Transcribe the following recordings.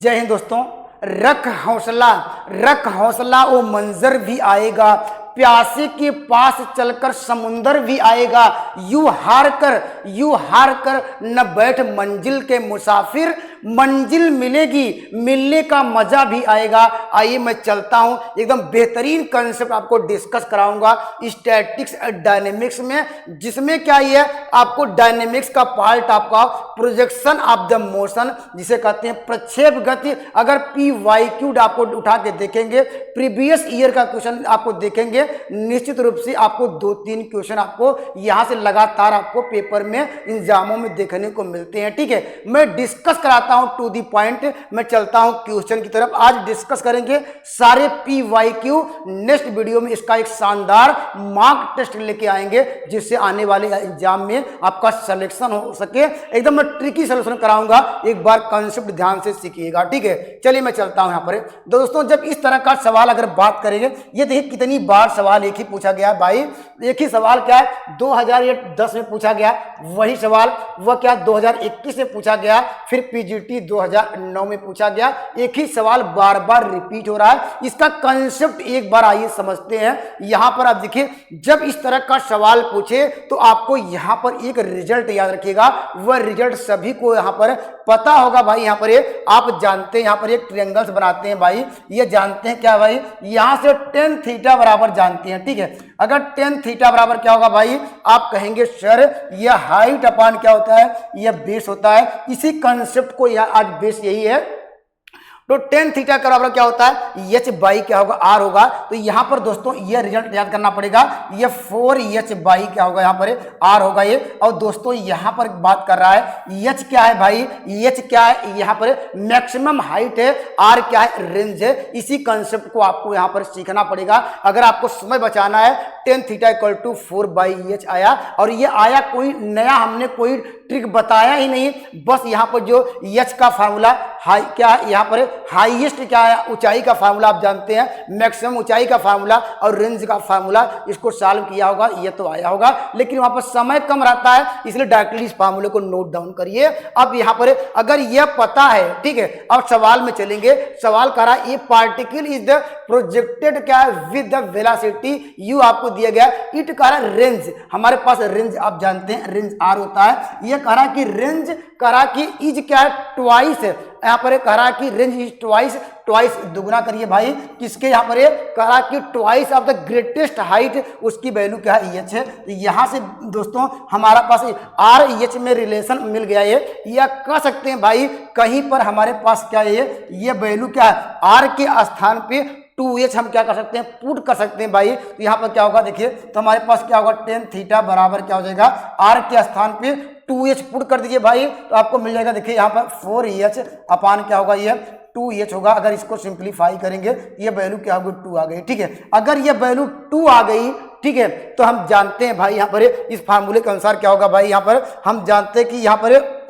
जय हिंद दोस्तों। रख हौसला वो मंजर भी आएगा, प्यासे के पास चलकर समुंदर भी आएगा। यू हार कर न बैठ मंजिल के मुसाफिर, मंजिल मिलेगी, मिलने का मजा भी आएगा। आइए मैं चलता हूं, एकदम बेहतरीन कंसेप्ट आपको डिस्कस कराऊंगा स्टैटिक्स एंड डायनेमिक्स में, जिसमें क्या है आपको डायनेमिक्स का पार्ट आपका प्रोजेक्शन ऑफ द मोशन, जिसे कहते हैं प्रक्षेप गति। अगर PYQ आपको उठा के देखेंगे, प्रीवियस ईयर का क्वेश्चन आपको देखेंगे, निश्चित रूप से आपको 2-3 क्वेश्चन आपको यहां से लगातार आपको पेपर में एग्जामों में देखने को मिलते हैं। ठीक है, मैं डिस्कस कराता हूं टू दी पॉइंट। मैं चलता हूं क्वेश्चन की तरफ। आज डिस्कस करेंगे सारे PYQ। नेक्स्ट वीडियो में इसका एक शानदार मार्क टेस्ट लेके आएंगे, जिससे आने वाले एग्जाम में आपका सिलेक्शन हो सके। एकदम मैं ट्रिकी सोल्यूशन कराऊंगा, एक बार कंसेप्ट ध्यान से सीखिएगा। ठीक है, चलिए मैं चलता हूं यहां पर। दोस्तों, जब इस तरह का सवाल अगर बात करेंगे, ये देखिए कितनी बार सवाल एक ही पूछा गया भाई। एक ही सवाल क्या है 2010 में पूछा गया, वही सवाल वह क्या 2021 में पूछा गया, फिर PGT 2009 में पूछा गया। एक ही सवाल बार बार रिपीट हो रहा है। इसका कंसेप्ट एक बार आइए समझते हैं। यहां पर आप देखिए, जब इस तरह का सवाल पूछे तो आपको यहां पर एक रिजल्ट याद रखिएगा। वह रिजल्ट सभी को यहां पर पता होगा भाई। यहां पर आप जानते हैं, यहां पर एक ट्रायंगल्स बनाते हैं भाई, ये जानते हैं क्या भाई, यहां से tan थीटा बराबर जानते हैं। ठीक है, अगर tan थीटा बराबर क्या होगा भाई, आप कहेंगे सर यह हाइट अपान क्या होता है, यह बेस होता है। इसी कंसेप्ट को आज बेस यही है। तो tan थीटा का बराबर क्या होता है, h बाई क्या होगा, r होगा। तो यहां पर दोस्तों ये रिजल्ट याद करना पड़ेगा, ये 4h बाई क्या होगा, यहां पर r होगा ये। और दोस्तों यहां पर बात कर रहा है h क्या है भाई, h क्या है, यहां पर मैक्सिमम हाइट है, r क्या है, रेंज है। इसी कंसेप्ट को आपको यहां पर सीखना पड़ेगा अगर आपको समय बचाना है। tan theta equal to 4/h आया, और ये आया कोई नया, हमने कोई ट्रिक बताया ही नहीं। बस यहाँ पर जो h का फार्मूला हाई क्या है, यहाँ पर हाईएस्ट क्या है, ऊंचाई का फार्मूला आप जानते हैं, मैक्सिमम ऊंचाई का फार्मूला और रेंज का फार्मूला, इसको सॉल्व किया होगा, ये तो आया होगा। लेकिन वहां पर समय कम रहता है, इसलिए डायरेक्टली इस फार्मूले को नोट डाउन करिए। अब यहाँ पर अगर यह पता है, ठीक है, अब सवाल में चलेंगे। सवाल करा ए पार्टिकल इज द प्रोजेक्टेड क्या है विद द वेलोसिटी u आपको दिया गया। इट करा रेंज, हमारे पास रेंज आप जानते हैं, रेंज r होता है। यह करा कि रेंज करा कि इज क्या है ट्वाइस, यहाँ पर करा कि रेंज इज ट्वाइस दुगना करिए भाई किसके, यहाँ पर करा कि twice of the greatest height, उसकी वैल्यू क्या है h है। तो यहाँ से दोस्तों हमारा पास RH में रिलेशन मिल गया है, या कह सकते हैं भाई कहीं पर हमारे पास क्या है, ये वैल्यू क्या है, r के स्थान पे 2h हम क्या कर सकते हैं, पुट कर सकते हैं भाई। तो यहाँ पर क्या होगा देखिए, तो हमारे पास क्या होगा tan थीटा बराबर क्या हो जाएगा, r के स्थान पे 2h पुट कर दीजिए भाई, तो आपको मिल जाएगा। देखिए यहाँ पर 4h अपान क्या होगा, ये 2h होगा। अगर इसको सिंप्लीफाई करेंगे ये वैल्यू क्या होगी, 2 आ गई। ठीक है, अगर ये वैल्यू 2 आ गई, ठीक है, तो हम जानते हैं भाई यहाँ पर इस फार्मूले के अनुसार क्या होगा भाई, यहाँ पर हम जानते हैं कि यहाँ पर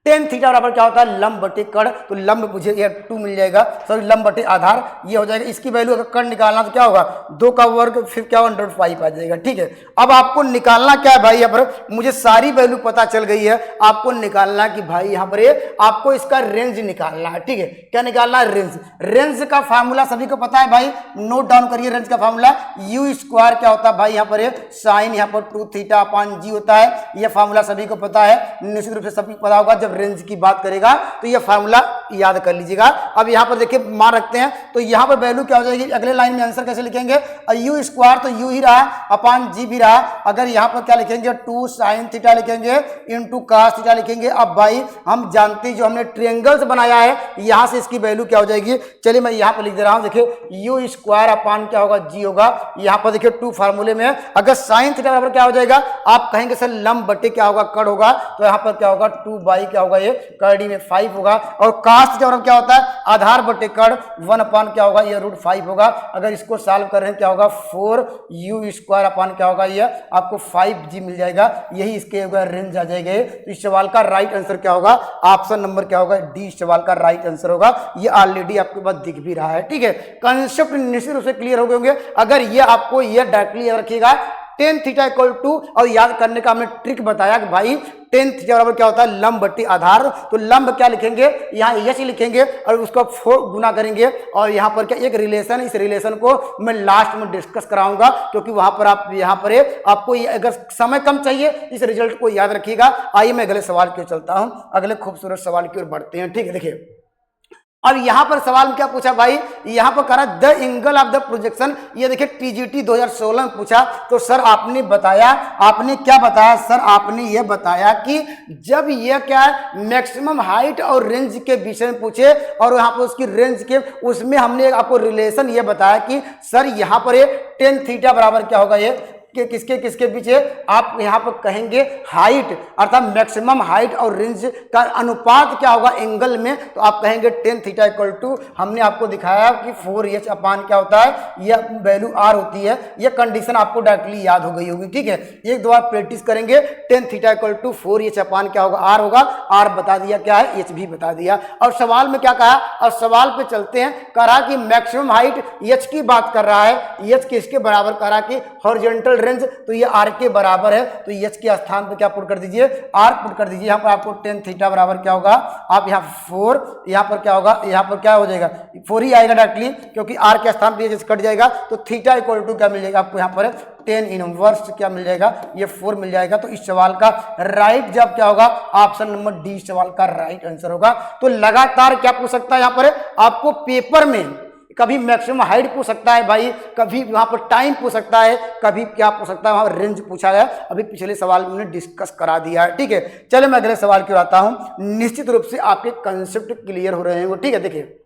tan थीटा बराबर क्या होता है, लंब बटे कर्ण। तो लंब मुझे ये 2 मिल जाएगा, सॉरी लंब बटे आधार ये हो जाएगा। इसकी वैल्यू अगर कर्ण निकालना तो क्या होगा, 2 का वर्ग, फिर क्या होगा 5 आ जाएगा। ठीक है, अब आपको निकालना क्या है भाई, यहाँ पर मुझे सारी वैल्यू पता चल गई है। आपको निकालना कि भाई यहाँ पर आपको इसका रेंज निकालना है। ठीक है, क्या निकालना है, रेंज। रेंज का फार्मूला सभी को पता है भाई, नोट डाउन करिए। रेंज का फार्मूला u स्क्वायर क्या होता है भाई, यहाँ पर साइन यहाँ पर 2 थीटा अपान g होता है। यह फार्मूला सभी को पता है, निश्चित रूप से सभी को पता होगा। जब रेंज की बात करेगा तो ये फार्मूला याद कर लीजिएगा। अब यहाँ पर देखिए मान रखते हैं, तो यहाँ पर वैल्यू क्या हो जाएगी, अगले लाइन में आंसर कैसे लिखेंगे, u स्क्वायर तो u ही रहा अपान g भी रहा। अगर यहाँ पर क्या लिखेंगे 2 साइन थीटा लिखेंगे इंटू कास थीटा लिखेंगे। अब भाई हम जानते हैं जो हमने ट्रायंगल्स बनाया है, यहाँ से इसकी वैल्यू क्या हो जाएगी। चलिए मैं यहाँ पर लिख दे रहा हूँ, देखिए u स्क्वायर अपान क्या होगा, g होगा। यहाँ पर देखिए 2 फार्मूले में अगर साइन थीटा बराबर क्या हो जाएगा, आप कहेंगे सर लंब बटे क्या होगा, कर्ण होगा। तो यहाँ पर क्या होगा 2 बाई क्या होगा, ये कड़ी में 5 होगा। और कास्ट क्या होता है, आधार बटे कर्ण 1 अपान क्या होगा, ये √5 होगा। अगर इसको सॉल्व कर रहे हैं क्या होगा, 4u स्क्वायर अपान क्या होगा, ये आपको 5g मिल जाएगा। यही इसके रेंज आ जाएगा। तो इस सवाल का राइट आंसर क्या होगा, ऑप्शन नंबर क्या होगा, डी सवाल का राइट आंसर होगा। ये ऑलरेडी आपके पास दिख भी रहा है। ठीक है, कंसेप्ट निश्चित रूप से क्लियर हो गए होंगे। अगर ये आपको ये डायरेक्टली रखिएगा, टेन थीटा इक्वल टू, और याद करने का हमने ट्रिक बताया कि भाई टेन थीटा बराबर क्या होता है, लंब बट्टी आधार। तो लंब क्या लिखेंगे, यहाँ यच लिखेंगे और उसको 4 गुना करेंगे, और यहाँ पर क्या एक रिलेशन, इस रिलेशन को मैं लास्ट में डिस्कस कराऊंगा, क्योंकि वहां पर आप यहाँ पर आपको अगर समय कम चाहिए इस रिजल्ट को याद रखिएगा। आइए मैं अगले सवाल की ओर चलता हूँ, अगले खूबसूरत सवाल की ओर बढ़ते हैं। ठीक है, देखिए अब यहां पर सवाल में क्या पूछा भाई, यहां पर कहा the angle of the projection, ये देखिए टीजीटी 2016 में पूछा। तो सर आपने बताया, आपने क्या बताया सर, आपने ये बताया कि जब ये क्या है मैक्सिमम हाइट और रेंज के विषय में पूछे, और यहाँ पर उसकी रेंज के उसमें हमने आपको रिलेशन ये बताया कि सर यहाँ पर ये टेन थीटा बराबर क्या होगा, ये कि किसके किसके पीछे आप यहाँ पर कहेंगे हाइट, अर्थात मैक्सिमम हाइट और रेंज का अनुपात क्या होगा एंगल में, तो आप कहेंगे टेन थीटा इक्वल टू, हमने आपको दिखाया कि 4h अपान क्या होता है, यह वैल्यू आर होती है। यह कंडीशन आपको डायरेक्टली याद हो गई होगी। ठीक है, एक दो बार प्रैक्टिस करेंगे। Ten theta equal to 4h upon क्या होगा, आर होगा। आर बता दिया क्या है, एच भी बता दिया। और सवाल में क्या कहा, और सवाल पे चलते हैं, कह रहा कि मैक्सिमम हाइट एच की बात कर रहा है, एच किसके बराबर, कह रहा कि हॉरिजॉन्टल रेंज, तो ये आर के बराबर है। तो एच के स्थान पे क्या पुट कर दीजिए, आर पुट कर दीजिए। यहाँ पर आपको टेन थीटा बराबर क्या होगा, आप यहाँ 4, यहाँ पर क्या होगा, यहाँ पर क्या हो जाएगा 4 ही आएगा डायरेक्टली, क्योंकि आर के स्थान पे एच कट जाएगा। तो थीटा इक्वल टू क्या मिल जाएगा आपको, यहाँ पर 10 इनवर्स क्या मिल जाएगा, ये 4 मिल जाएगा। तो इस सवाल का राइट जवाब क्या होगा, ऑप्शन नंबर डी सवाल का राइट आंसर होगा। तो लगातार क्या पूछ सकता है यहाँ पर आपको पेपर में, कभी मैक्सिमम हाइट पूछ सकता है भाई, कभी वहां पर टाइम पूछ सकता है, कभी क्या पूछ सकता है, वहां रेंज पूछा गया। अभी पिछले सवाल में हमने डिस्कस करा दिया है। ठीक है, चलिए मैं अगले सवाल की ओर आता हूं। निश्चित रूप से आपके कंसेप्ट क्लियर हो रहे हैं वो। ठीक है, देखिए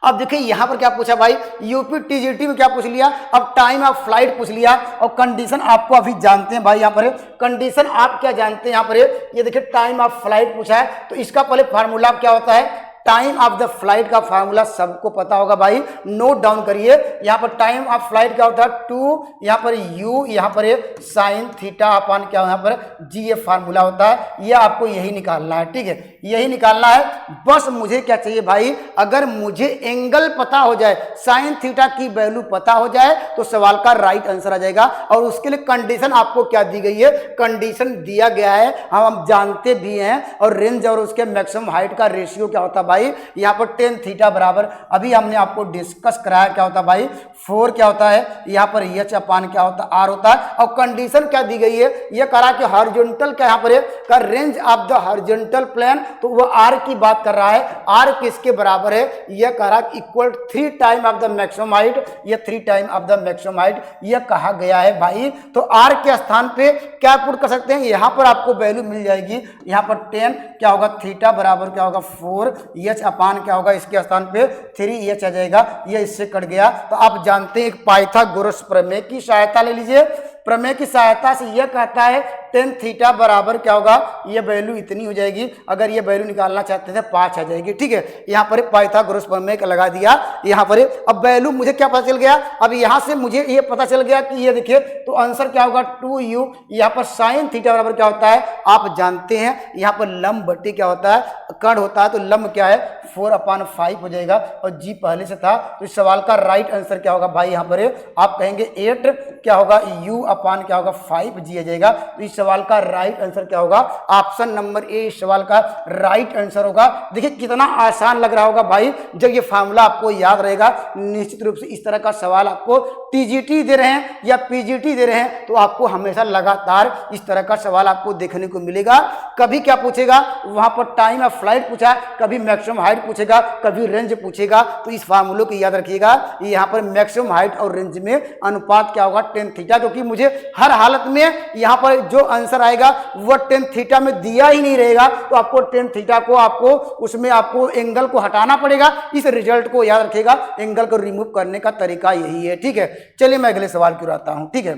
अब देखिए यहां पर क्या पूछा भाई, यूपी टीजीटी में क्या पूछ लिया, अब टाइम ऑफ फ्लाइट पूछ लिया, और कंडीशन आपको अभी जानते हैं भाई। यहाँ पर कंडीशन आप क्या जानते हैं, यहाँ पर ये देखिए टाइम ऑफ फ्लाइट पूछा है। तो इसका पहले फार्मूला क्या होता है, टाइम ऑफ द फ्लाइट का फार्मूला सबको पता होगा भाई, नोट डाउन करिए। यहाँ पर टाइम ऑफ फ्लाइट क्या होता है 2, यहाँ पर u, यहाँ पर साइन थीटा अपान क्या, यहाँ पर g, ये फार्मूला होता है। ये आपको यही निकालना है। ठीक है, यही निकालना है। बस मुझे क्या चाहिए भाई, अगर मुझे एंगल पता हो जाए, साइन थीटा की वैल्यू पता हो जाए, तो सवाल का राइट आंसर आ जाएगा। और उसके लिए कंडीशन आपको क्या दी गई है, कंडीशन दिया गया है, हम जानते भी हैं। और रेंज और उसके मैक्सिमम हाइट का रेशियो क्या होता है भाई, यहाँ पर टेन थीटा बराबर, अभी हमने आपको डिस्कस कराया क्या होता है भाई, 4 क्या होता है, यहाँ पर एच अपान क्या होता है, आर होता है। और कंडीशन क्या दी गई है, ये करा कि हॉरिजॉन्टल क्या यहाँ पर का range of the horizontal plane, तो वो आर की बात कर रहा है। आर किसके बराबर है, यह करा equal 3 time of the maximum height, ये 3 time of the maximum height यह कहा गया है भाई। तो आर के स्थान पे क्या पुट कर सकते हैं, यहाँ पर आपको वैल्यू मिल जाएगी, यहाँ पर 10 क्या होगा, थीटा बराबर क्या होगा 4, एच अपान क्या होगा, इसके स्थान पे 3h आ जाएगा, ये इससे कट गया। तो आप जानते हैं एक पाइथागोरस प्रमेय की सहायता ले लीजिए। प्रमेय की सहायता से यह कहता है टेन थीटा बराबर क्या होगा, ये वैल्यू इतनी हो जाएगी। अगर ये वैल्यू निकालना चाहते थे 5 आ जाएगी। ठीक है, यहाँ पर पाइथागोरस प्रमेय का लगा दिया यहाँ पर। अब वैल्यू मुझे क्या पता चल गया, अब यहाँ से मुझे ये पता चल गया कि ये देखिए, तो आंसर क्या होगा 2u, यहाँ पर साइन थीटा बराबर क्या होता है, आप जानते हैं यहाँ पर लंब बट्टी क्या होता है, कण होता है। तो लंब क्या है 4/5 हो जाएगा, और जी पहले से था। तो इस सवाल का राइट आंसर क्या होगा भाई, यहाँ पर आप कहेंगे 8 क्या होगा, u अपान क्या होगा 5g आ जाएगा। तो इस सवाल का राइट आंसर क्या होगा, ऑप्शन नंबर ए इस सवाल का राइट आंसर होगा। देखिए कितना आसान लग रहा होगा भाई, जब ये फार्मूला आपको याद रहेगा। निश्चित रूप से इस तरह का सवाल आपको टीजीटी दे रहे हैं या पीजीटी दे रहे हैं, तो आपको हमेशा लगातार इस तरह का सवाल आपको देखने को मिलेगा। कभी क्या पूछेगा, वहां पर टाइम ऑफ फ्लाइट पूछा, कभी मैक्सिमम हाइट पूछेगा, कभी रेंज पूछेगा। तो इस फार्मूले को याद रखिएगा, यहाँ पर मैक्सिमम हाइट और रेंज में अनुपात क्या होगा, टेन थीटा। क्योंकि मुझे हर हालत में यहाँ पर जो आंसर आएगा वो टेन थीटा में दिया ही नहीं रहेगा, तो आपको टेन थीटा को आपको उसमें आपको एंगल को हटाना पड़ेगा। इस रिजल्ट को याद रखिएगा, एंगल को रिमूव करने का तरीका यही है। ठीक है, चलिए मैं अगले सवाल की ओर आता हूं। ठीक है,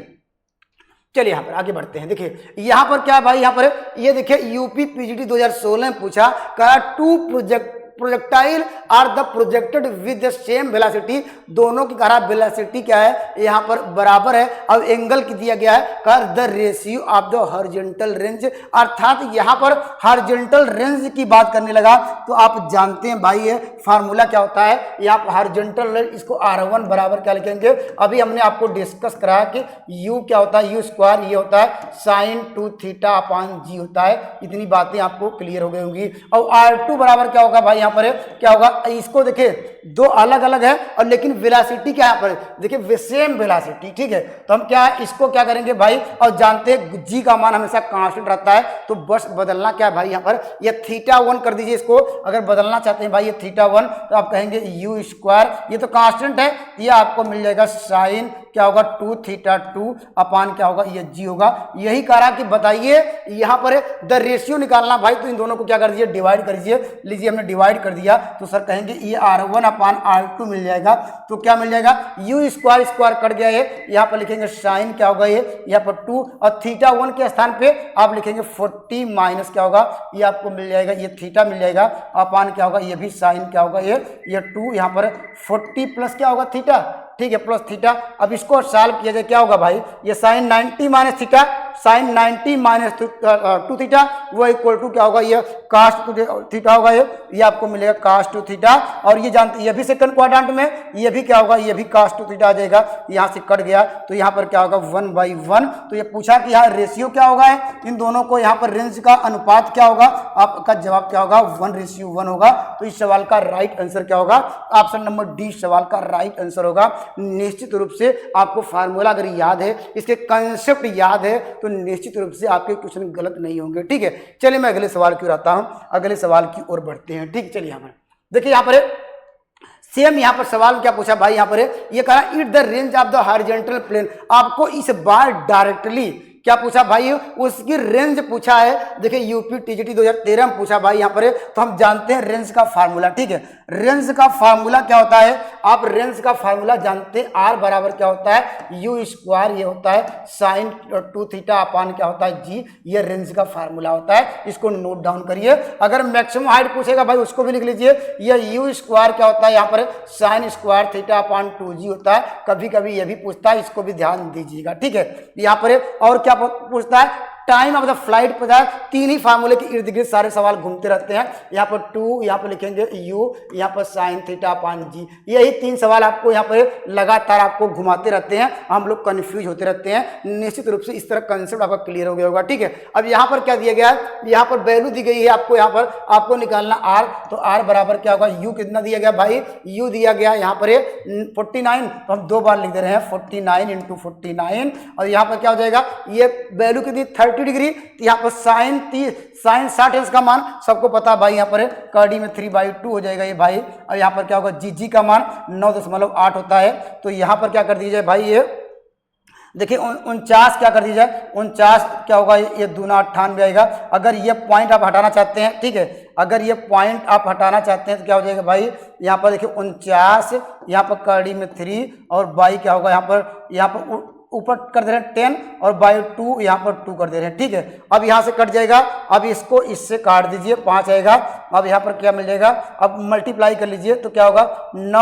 चलिए यहाँ पर आगे बढ़ते हैं। देखिए यहाँ पर क्या है भाई, यहाँ पर ये देखिए यूपी पीजीटी 2016 में पूछा, कहा two projectile are the projected with the same velocity, दोनों की कहा वेलोसिटी क्या है यहाँ पर बराबर है। अब एंगल की दिया गया है कर the ratio of the horizontal range, अर्थात यहाँ पर हॉरिजॉन्टल रेंज की बात करने लगा तो आप जानते हैं भाई ये फार्मूला क्या होता है, यहाँ पर हॉरिजॉन्टल रेंज इसको R1 बराबर क्या लिखेंगे, अभी हमने आपको डिस्कस कराया कि U क्या होता है, U स्क्वायर ये होता है साइन 2 थीटा अपान G होता है। इतनी बातें आपको क्लियर हो गई होंगी। और R2 बराबर क्या होगा भाई, यहाँ पर क्या होगा, इसको देखिए दो अलग अलग है और लेकिन वेलोसिटी क्या यहाँ पर देखिए सेम वेलोसिटी, ठीक है। तो हम क्या है इसको क्या करेंगे भाई, और जानते हैं G का मान हमेशा कांस्टेंट रहता है, तो बस बदलना क्या है भाई, यहाँ पर ये θ1 कर दीजिए इसको, अगर बदलना चाहते हैं भाई ये θ1 तो आप कहेंगे U स्क्वायर, ये तो कांस्टेंट है, ये आपको मिल जाएगा साइन क्या होगा 2 थीटा 2 अपान क्या होगा ये G होगा। यही कहा कि बताइए यहाँ पर द रेशियो निकालना भाई, तो इन दोनों को क्या कर दीजिए डिवाइड कर दीजिए, लीजिए हमने डिवाइड कर दिया तो सर कहेंगे ये R1 अपान R2 मिल जाएगा, तो क्या मिल जाएगा U स्क्वायर स्क्वायर कट गया है, यहाँ पर लिखेंगे साइन क्या होगा ये यहाँ पर 2 और θ1 के स्थान पे आप लिखेंगे 40 माइनस क्या होगा ये आपको मिल जाएगा ये थीटा मिल जाएगा अपान क्या होगा ये भी साइन क्या होगा ये 2 यहाँ पर 40 प्लस क्या होगा थीटा, ठीक है प्लस थीटा। अब इसको सॉल्व किया जाए क्या होगा भाई, ये sine 90 minus theta, sine 90 minus 2 theta वो इक्वल टू क्या होगा ये कास्ट 2 थीटा होगा, ये आपको मिलेगा कास्ट 2 थीटा। और ये जानते ये भी सेकंड क्वाड्रेंट में ये भी क्या होगा ये भी कास्ट 2 थीटा आ जाएगा, यहाँ से कट गया तो यहाँ पर क्या होगा 1/1। तो ये पूछा कि यहाँ रेशियो क्या होगा है इन दोनों को, यहाँ पर रेंज का अनुपात क्या होगा, आपका जवाब क्या होगा 1:1 होगा। तो इस सवाल का राइट आंसर क्या होगा, ऑप्शन नंबर डी सवाल का राइट आंसर होगा। निश्चित रूप से आपको फार्मूला अगर याद है, इसके कंसेप्ट याद है तो निश्चित रूप से आपके क्वेश्चन गलत नहीं होंगे, ठीक है। चलिए मैं अगले सवाल की ओर आता हूं, अगले सवाल की ओर बढ़ते हैं, ठीक। चलिए यहाँ पर देखिए, यहाँ पर सेम यहाँ पर सवाल क्या पूछा भाई, यहाँ पर ये कहा it the range of the horizontal plane, आपको इस बार डायरेक्टली क्या पूछा भाई उसकी रेंज पूछा है। देखिए यूपी टीजीटी 2013 में पूछा भाई यहाँ पर, तो हम जानते हैं रेंज का फार्मूला, ठीक है। रेंज का फार्मूला क्या होता है, आप रेंज का फार्मूला जानते हैं, आर बराबर क्या होता है यू स्क्वायर, ये होता है साइन 2 थीटा अपान क्या होता है जी, ये रेंज का फार्मूला होता है। इसको नोट डाउन करिए। अगर मैक्सिमम हाइट पूछेगा भाई उसको भी लिख लीजिए, ये यू स्क्वायर क्या होता है यहाँ पर sine square theta upon 2g होता है। कभी कभी ये भी पूछता है, इसको भी ध्यान दीजिएगा, ठीक है। यहाँ पर और क्या पूछता है, टाइम ऑफ द फ्लाइट पता है, तीन ही फार्मूले के इर्द गिर्द सारे सवाल घूमते रहते हैं। यहाँ पर 2, यहाँ पर लिखेंगे u, यहाँ पर साइन थीटा अपान जी, यही तीन सवाल आपको यहाँ पर लगातार आपको घुमाते रहते हैं, हम लोग कंफ्यूज होते रहते हैं। निश्चित रूप से इस तरह कंसेप्ट आपका क्लियर हो गया होगा, ठीक है। अब यहाँ पर क्या दिया गया है, यहाँ पर वैल्यू दी गई है आपको, यहाँ पर आपको निकालना r, तो r बराबर क्या होगा u कितना दिया गया भाई, u दिया गया यहाँ पर 49, तो हम 2 बार लिख दे रहे हैं 49 इंटू 49, और यहाँ पर क्या हो जाएगा ये वैल्यू कितनी 30 डिग्री, तो यहाँ पर साइन 60 अंश का मान सबको पता भाई, यहाँ पर कड़ी में 3/2 हो जाएगा ये भाई। और यहाँ पर क्या होगा जी का मान 9.8 होता है, तो यहाँ पर क्या कर दीजिए भाई ये देखिए 49 क्या कर दीजिए 49 क्या होगा ये दूना 98 आएगा। अगर ये पॉइंट आप हटाना चाहते हैं, ठीक है, अगर ये पॉइंट आप हटाना चाहते हैं तो क्या हो जाएगा भाई, यहाँ पर देखिए 49, यहाँ पर कड़ी में 3 और बाई क्या होगा यहाँ पर ऊपर कर दे रहे हैं 10 और बाई 2 यहाँ पर 2 कर दे रहे हैं, ठीक है। अब यहाँ से कट जाएगा, अब इसको इससे काट दीजिए 5 आएगा। अब यहाँ पर क्या मिल जाएगा, अब मल्टीप्लाई कर लीजिए तो क्या होगा 9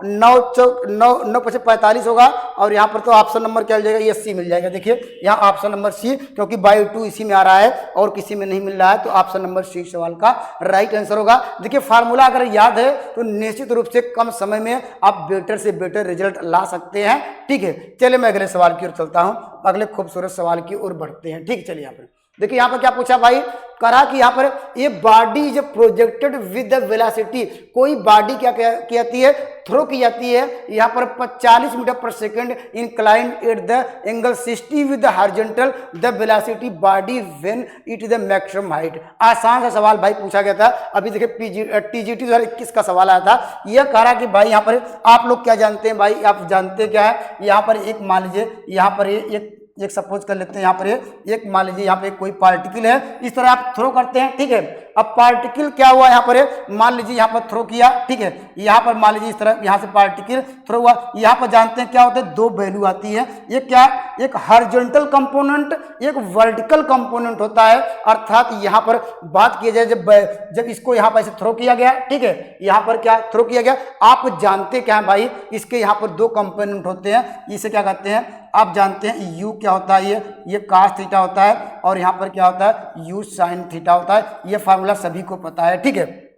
× 45 होगा, और यहाँ पर तो ऑप्शन नंबर क्या मिल जाएगा ये सी मिल जाएगा। देखिए यहाँ ऑप्शन नंबर सी, क्योंकि बाई 2 इसी में आ रहा है और किसी में नहीं मिल रहा है, तो ऑप्शन नंबर सी सवाल का राइट आंसर होगा। देखिए फार्मूला अगर याद है तो निश्चित रूप से कम समय में आप बेटर से बेटर रिजल्ट ला सकते हैं, ठीक है। चलिए मैं अगले सवाल की ओर चलता हूं, अगले खूबसूरत सवाल की ओर बढ़ते हैं, ठीक। चलिए यहाँ पर देखिए, यहाँ पर क्या पूछा भाई, करा कि यहाँ पर ये body is projected with the velocity, कोई बॉडी क्या कहती है थ्रो की जाती है यहाँ पर 40 मीटर पर second incline at the angle 60 with the horizontal the velocity body when it is the maximum height. आसान सा सवाल भाई पूछा गया था, अभी देखिए टीजीटी 2021 का सवाल आया था। यह कहा कि भाई यहाँ पर आप लोग क्या जानते हैं भाई, आप जानते क्या है, यहाँ पर एक मान लीजिए यहाँ पर एक सपोज कर लेते हैं यहाँ पर एक मान लीजिए यहाँ पे कोई पार्टिकल है, इस तरह आप थ्रो करते हैं, ठीक है। अब पार्टिकल क्या हुआ यहाँ पर, मान लीजिए यहाँ पर थ्रो किया, ठीक है, यहाँ पर मान लीजिए इस तरह यहाँ से पार्टिकल थ्रो हुआ, यहाँ पर जानते हैं क्या होता है, दो वैल्यू आती है, एक क्या, एक हॉरिजॉन्टल कंपोनेंट, एक वर्टिकल कंपोनेंट होता है। अर्थात यहाँ पर बात की जाए जब इसको यहाँ पर ऐसे थ्रो किया गया, ठीक है, यहाँ पर क्या थ्रो किया गया, आप जानते क्या है भाई, इसके यहाँ पर दो कंपोनेंट होते हैं, इसे क्या कहते हैं आप जानते हैं, यू क्या होता है, ये कास थीटा होता है, और यहाँ पर क्या होता है, यू साइन थीटा होता है। ये फार्मूला सभी को पता है, ठीक है।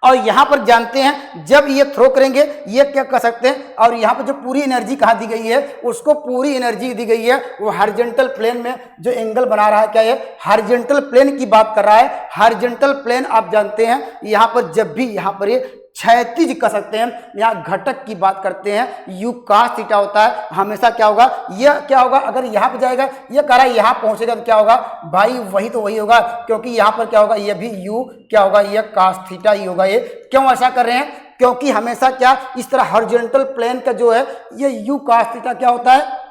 और यहाँ पर जानते हैं जब ये थ्रो करेंगे ये क्या कर सकते हैं, और यहाँ पर जो पूरी एनर्जी कहाँ दी गई है, उसको पूरी एनर्जी दी गई है वो हॉरिजॉन्टल प्लेन में जो एंगल बना रहा है, क्या ये हॉरिजॉन्टल प्लेन की बात कर रहा है। हॉरिजॉन्टल प्लेन आप जानते हैं यहाँ पर जब भी यहाँ पर ये क्षैतिज कर सकते हैं, यहाँ घटक की बात करते हैं, यू कास थीटा होता है, हमेशा क्या होगा, ये क्या होगा, अगर यहाँ पे जाएगा ये कह रहा है यहाँ पहुंचेगा तो क्या होगा भाई, वही तो वही होगा, क्योंकि यहाँ पर क्या होगा, ये भी यू क्या होगा, ये कास थीटा ही होगा। ये क्यों ऐसा कर रहे हैं, क्योंकि हमेशा क्या इस तरह हॉरिजॉन्टल प्लेन का जो है ये यू कास थीटा क्या होता है,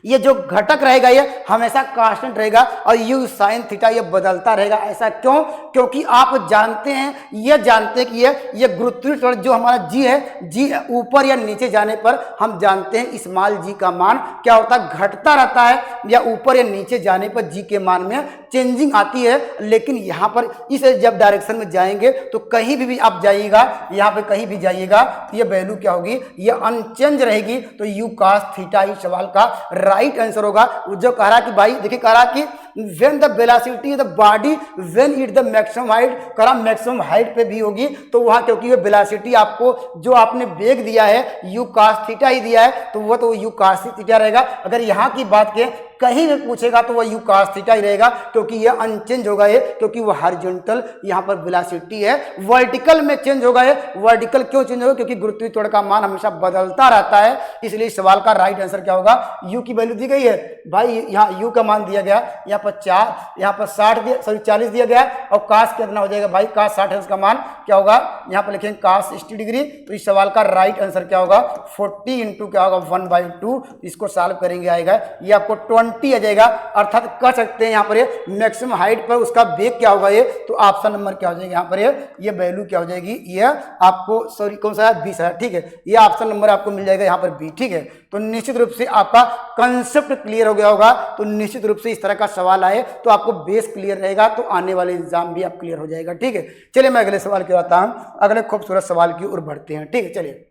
ये जो घटक रहेगा ये हमेशा कांस्टेंट रहेगा, और यू साइन थीटा ये बदलता रहेगा। ऐसा क्यों, क्योंकि आप जानते हैं, ये जानते हैं कि ये गुरुत्वाकर्षण जो हमारा जी है, जी ऊपर या नीचे जाने पर हम जानते हैं स्मॉल जी का मान क्या होता है, घटता रहता है, या ऊपर या नीचे जाने पर जी के मान में चेंजिंग आती है। लेकिन यहाँ पर इस जब डायरेक्शन में जाएंगे तो कहीं भी आप जाइएगा, यहाँ पे कहीं भी जाइएगा तो ये वैल्यू क्या होगी, ये अनचेंज रहेगी। तो यू कास थीटा इस सवाल का राइट आंसर होगा। जो कह रहा कि भाई देखिए, कह रहा कि when the velocity the body when it the maximum height, कह रहा मैक्सिमम हाइट पे भी होगी, तो वहाँ क्योंकि ये वेलोसिटी आपको जो आपने वेग दिया है यू कास थीटा ही दिया है, तो वो तो यू कास थीटा रहेगा। अगर यहाँ की बात करें कहीं भी पूछेगा तो वह यू कास थीटा ही रहेगा, क्योंकि ये अनचेंज होगा ये, क्योंकि वो हॉरिजॉन्टल यहाँ पर वेलोसिटी है। वर्टिकल में चेंज होगा ये, वर्टिकल क्यों चेंज होगा, क्योंकि गुरुत्वाकर्षण का मान हमेशा बदलता रहता है। इसलिए इस सवाल का राइट आंसर क्या होगा, यू की वैल्यू दी गई है भाई, यहाँ यू का मान दिया गया, यहाँ पर 40 दिया गया, और कास कितना हो जाएगा भाई, कास 60 है, उसका मान क्या होगा, यहाँ पर लिखेंगे कास 60 डिग्री। तो इस सवाल का राइट आंसर क्या होगा, 40 इंटू क्या होगा 1/2, इसको सॉल्व करेंगे आएगा ये आपको 20 आ जाएगा। अर्थात कह सकते हैं यहाँ पर ये मैक्सिमम हाइट पर उसका वेग क्या होगा, ये तो ऑप्शन नंबर क्या हो जाएगा, यहाँ पर ये वैल्यू क्या हो जाएगी, ये आपको सॉरी कौन सा है 20 है, ठीक है, ये ऑप्शन नंबर आपको मिल जाएगा यहाँ पर बी, ठीक है। तो निश्चित रूप से आपका कंसेप्ट क्लियर हो गया होगा। तो निश्चित रूप से इस तरह का सवाल आए तो आपको बेस क्लियर रहेगा, तो आने वाले एग्जाम भी आप क्लियर हो जाएगा, ठीक है। चलिए मैं अगले सवाल की आता हूँ, अगले खूबसूरत सवाल की ओर बढ़ते हैं, ठीक है। चलिए